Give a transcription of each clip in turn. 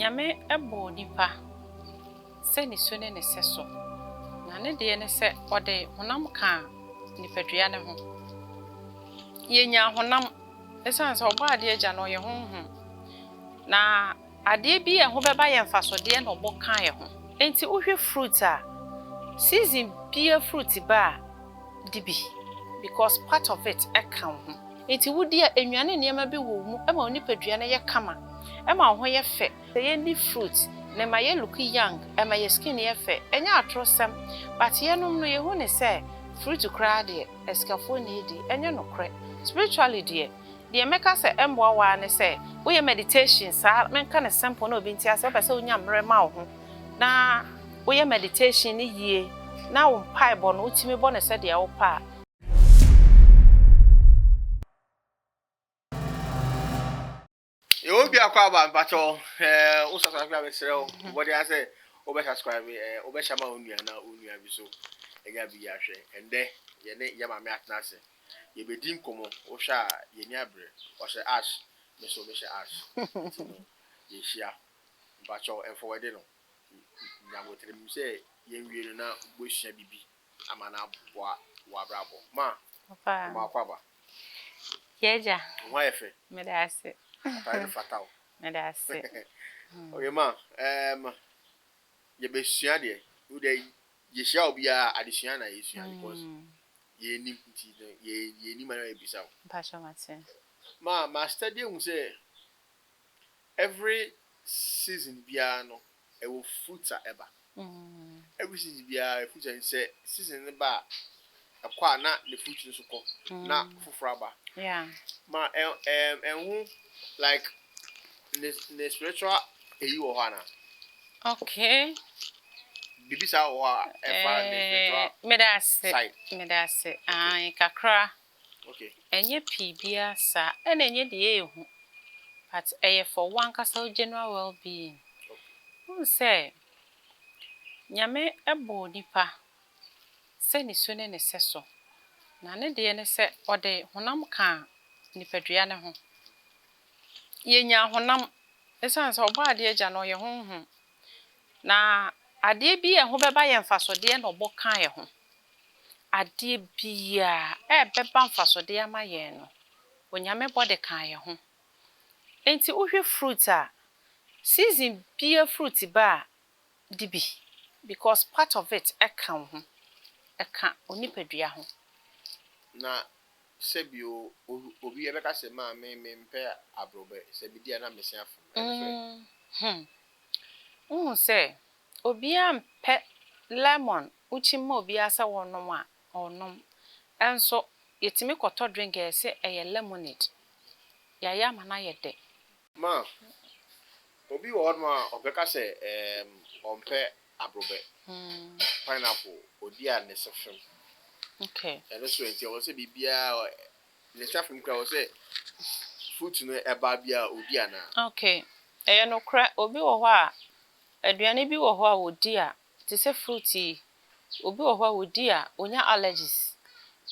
Nyame ebo nipa se ni so ne ne seso na ne de ne se ode honam ka nipadua ne ho yenya honam esan se obo ade agya no ye honhom na ade bi e ho beba ye mfasode na obo kan ye ho enti uhwe fruit a season bia fruit ba dibi because part of it e kan ho enti wudi a enwane niam bi wo mu e ma nipadua ne ye kama e ma ho ye fe ye ni fruit ne ma ye look young e ma ye skin ye fe enya atrosem but ye num no ye hu ne say fruit kra de escafo ne di enye no kre spiritually de meka say embo wa ne say wo ye meditation sa menka ne simple na obi ntia say o pese onya mre ma wo na wo ye meditation ni yie na wo pai bo no utimi bo ne say de wo pa You be a crab, but also what I say, over subscribe, over Shama Unia, Unia Biso, and Yabi Yashe, and there, Yama Matnase. You be dim como, or sha, Yenabre, or say ash, Miss Obesha ash. Ye share, but and for dinner. Yamotim say, Yen will not wish a bibi, Amana Wabrabo, Ma, Papa. Yeja Wife, medase fatal. medase Okay, ma. You be sure there. Who they? You shall be addition na issue because ye ni man be so. passion mate Ma stadium say every season biano e will fruit ever. Every season bia fruit and say season ba akwa na the fruit so ko na fufraba. yeah Ma and who like the spiritual you hana. okay Bibisa wa medase ai kakra okay enye pibia sa ena enye de ehu but for one kasa general well-being who say nyame ebo nipa se ni so ne ne seso na ne de ne se ode honam ka nipadua ne ho yenya honam esan se obo ade agya no ye honhom na ade bi e ho beba ye mfasode na obo kan ye ho ade bia beba mfasode ama ye no onyame bode kan ye ho enti uhwe fruit a season bia fruit ba dibi because part of it e kan ho e kan onipadua ho na sebio obi e beka se ma me mpe abrobe se bidia na mesia fu say obi ampe lemon uchima obi asa wonom a onom enso yetimi koto drink e se eye lemonade ya mana ye de ma obi wo ma obeka se ompe abrobe pineapple odia ne sefem okay and so enti o se bibia ne sefem kra o se fruit no eba bia odia na okay eye no kra obi wo ho a aduane bi wo ho a wodi a ti se fruity obi wo ho a wodi a onya allergies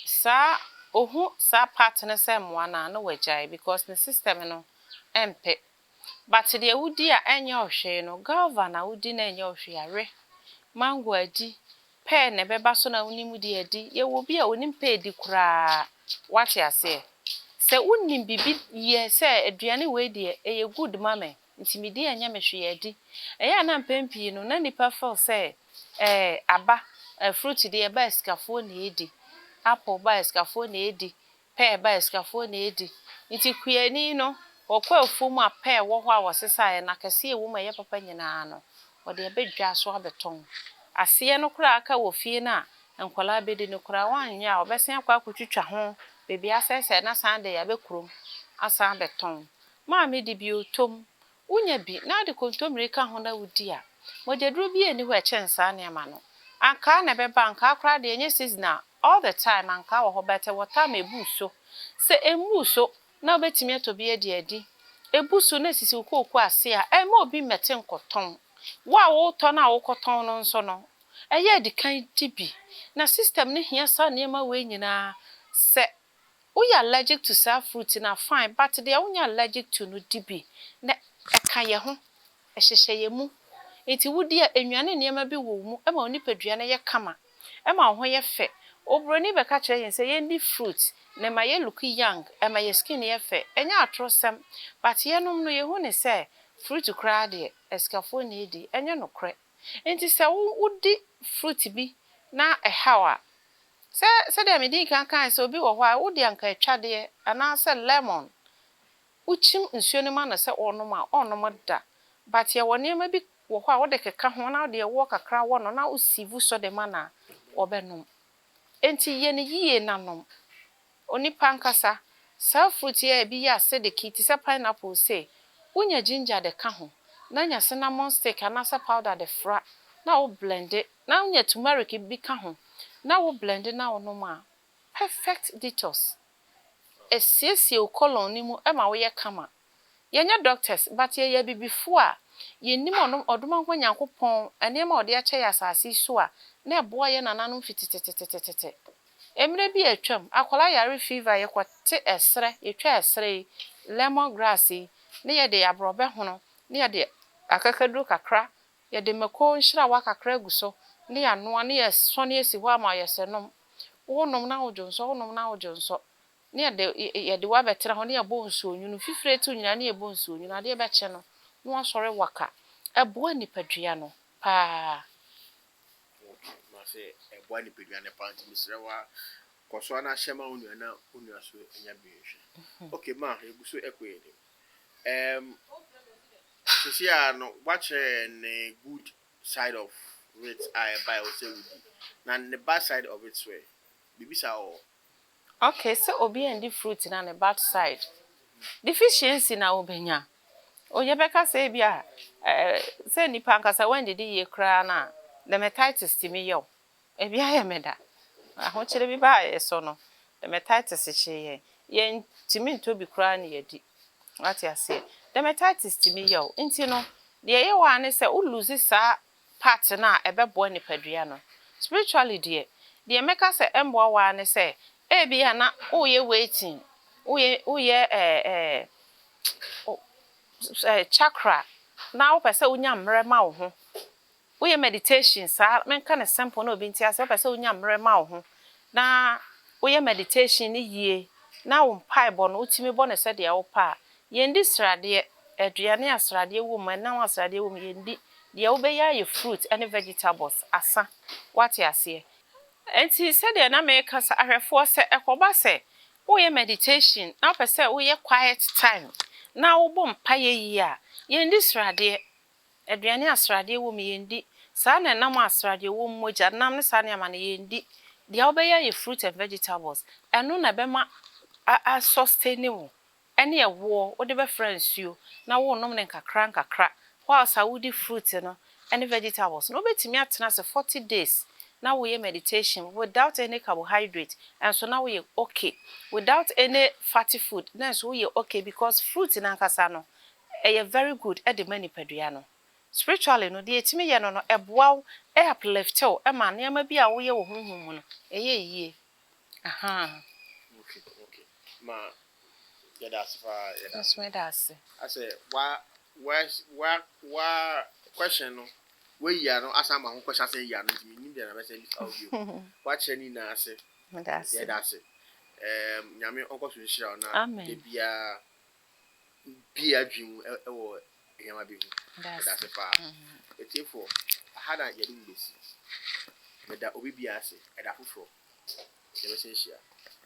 sa ohu sa part ne se moa na wajai because the system no empe but the wodi a enye ohwe no galva na wodi na enye ohwe are mango adi pear ne beba so na unimu di adi ye wo bi a onim pear di kura what ya say se unim bibi ye se aduane we di e good mama ntimidi anya mehwe adi eya na mpempi no na nipa feel say aba fruit di e ba escafo na edi apple ba escafo na edi pear ba escafo na edi nti kuani no okwa afumu a pear wo ho a wosesa na kase e wo ma ye papa nyina no ode e bedwa so abeton ase no kura aka wo fie na enkwala bedi no kura wanya a obesen akwa akotwitwa ho bebi asese na sande ya bekrum asa beton ma me di bi otom unya bi na de kontomre ka ho na wudi a modedru bi eni ho e chensa ne ma no anka na beba anka kura de enye season all the time anka wo ho bete water ma ebuso se emuso na obetimi atobi adi ebuso na sisi okoku ase a e ma obi mete nkoton wa wo to na wo koton no nso no eye di kan dibi na system ne hia sa ne ma we nyina se we allergic to some fruit na fine but they are allergic to no dibi na eka ye ho ehyehyeye mu enti wodi a enwane niema bi wo mu ema onipadua na ye kama ema ho ye fe obroni be ka kire yen se ye ndi fruit na ma ye look young ema ye skin ye fe enya atrosem but ye nom no ye hu ne se fruit kra de eskafo na edi enye no kre enti se wodi fruit bi na ehawa se de me din kan se obi wo ho a wodi anka atwade ana se lemon uchim nsuo ne ma na se onom da but ye woni ma bi wo ho a wode keka ho na de wo kakra wo no na usivu so de ma na obenom enti ye ne yiye nanom onipa nkasa sa fruit ye bi ya acidic ti se pineapple se unya ginger de ka ho na nya cinnamon stick ana se powder de fra na wo blend it na unya turmeric bi ka ho na wo blend na onom a perfect detox esiesie o colon ni mu ema wo ye kama yenya doctors but ye bibifo a yennim odoma ho nyankopon ene ma ode ache ya asase so a na eboa ye nananom fititetetetete emre bi atwam akola yare fever ye kwate esre yetwa esre lemon grass ne ye de abrobe hono ne ye de akakadu kakra ye de mako nhira wa kakra guso ne ya noa ne ye so ne esi ho ama ye senom wonom na wojonso ne ye de wa betra ho ne ye bo nsuo nyunu fifire tu nyina ne ye bo nsuo nyuna ade be che no no asore waka eboa nipadua no pa ma se eboa nipadua ne pa nti misrewa koso na hyema onua na onua so enya biehwe okay ma eguso ekwede sisia no watch the good side of it I buy or say would na the bad side of it way bibisa o okay so obi and fruit na the bad side deficiency na obenya oye beka say bia say nipa nkasa when did ye kra na dermatitis timi yo e bia ye meda aho kire bi ba so no dermatitis cheye ye timi nto bi kra na yedi what you say dermatitis timi yo nti no de ye wa ne se u lose sa part na ebebo nipadua no spiritually de meka se embo wa ne se e bia na uye waiting uye chakra na wo pese unya mre ma wo ho uye meditation sa menka ne simple na obi ntia se wo pese unya mre ma wo ho na uye meditation ni yie na wo mpai bo no utimi bo ne se de wo pa yendi srade aduane asrade wo mu na wo asrade wo mu yendi de wo be ya ye fruit and vegetables asa what you say enti se de na meka sa ahwefo se ekoba se uye meditation na pese uye quiet time na wo bom paye yi a yendi srade aduane asrade wo mu yendi sa na nam asrade wo mu moja nam ne sa na ma na yendi dia obeya ye fruit and vegetables eno na be ma a sustainable ene ye wo wo de be fransuo na wo nom ne nkakra whilst a woody fruit no and vegetables no betimi atena se 40 days now we meditation without any carbohydrate and so now we okay without any fatty food then so we okay because fruit in ankasa no e very good e de mani padua no spiritually no de etimi ye no eboa e uplift o e ma niam bi a wo ye wo honhom no e ye yie aha okay ma yeah that's me that's I say why question no we ya no asa ma ho question say ya no timi nim de na be say lift out you what cheni na ase me that's yeah that's it nyame onko so nhira na de bia dwim e wo yama bi hu that's it pa etifo hada ya dum besi me da obi bia ase e da foforo de be say nhira